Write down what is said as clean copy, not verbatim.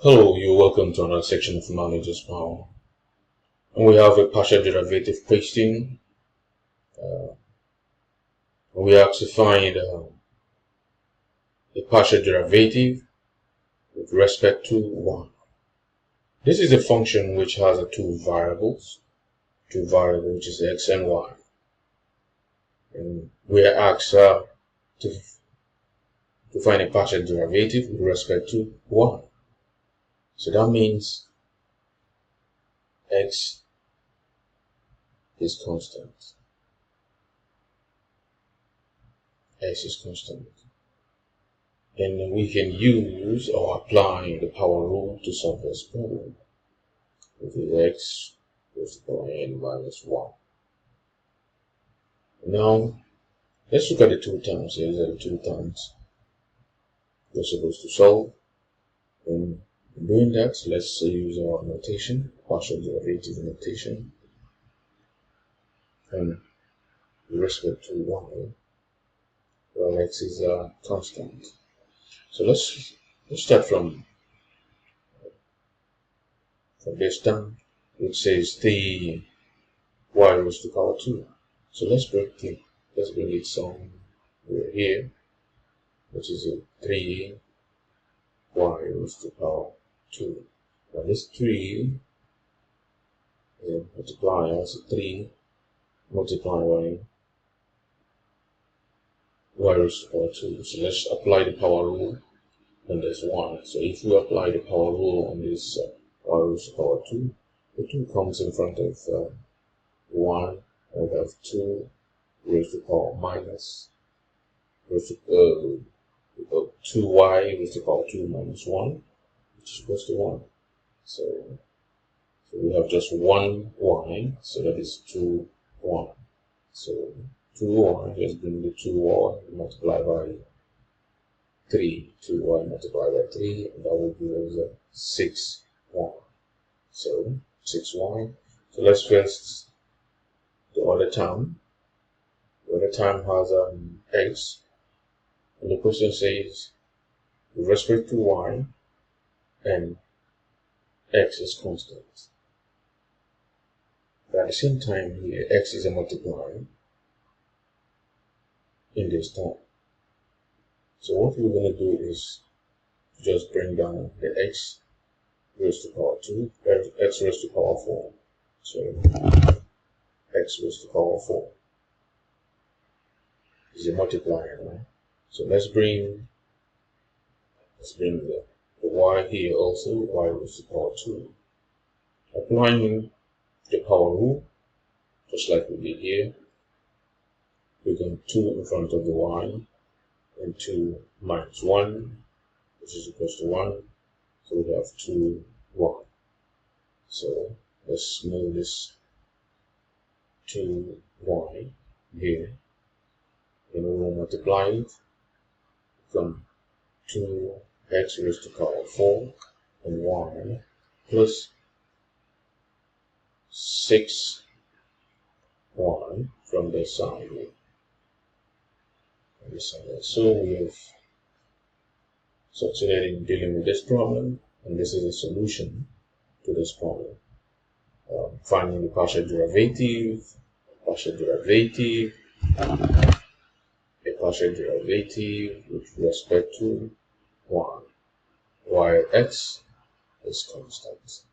Hello, you're welcome to another section of Manager's Power. And we have a partial derivative question. We have to find a partial derivative with respect to 1. This is a function which has two variables which is x and y. And we are asked to find a partial derivative with respect to 1. So that means x is constant. X is constant. And we can use or apply the power rule to solve this problem. With x goes to the power n minus 1. Now, let's look at the two terms. These are the two terms we're supposed to solve. And in doing that, let's use our notation, partial derivative notation. And with respect to y, well, x is a constant. So let's start from this term, which says the y raised to the power 2. So let's bring it somewhere here, which is a 3y raised to the power 2. Now this 3 is a multiplier, so 3 multiplied by y raised to the power 2. So let's apply the power rule on this 1. So if we apply the power rule on this y raised to the power 2, the 2 comes in front of 1, and we have 2 raised to the power minus 2y raised to the power 2 minus 1, which is equals to 1. So we have just 1y, so that is 2y. So 2y, just bring the 2y multiplied by 3. 2y multiplied by 3, and that will give us 6y. So 6y. So let's first the other term. The other term has x, and the question says with respect to y and x is constant. But at the same time here, x is a multiplier in this term. So what we're going to do is just bring down the x raised to the power 2, x raised to the power 4. So x raised to the power 4 is a multiplier, right? So let's bring the y here also, y raised to the power 2. Applying the power rule, just like we did here, we're going 2 in front of the y, and 2 minus 1, which is equals to 1. So we have 2y. So let's move this 2y here, and we will multiply it from 2x raised to the power 4 and y plus 6y from this side here. So we have succeeded in dealing with this problem, and this is a solution to this problem. Finding the partial derivative with respect to y, while x is constant.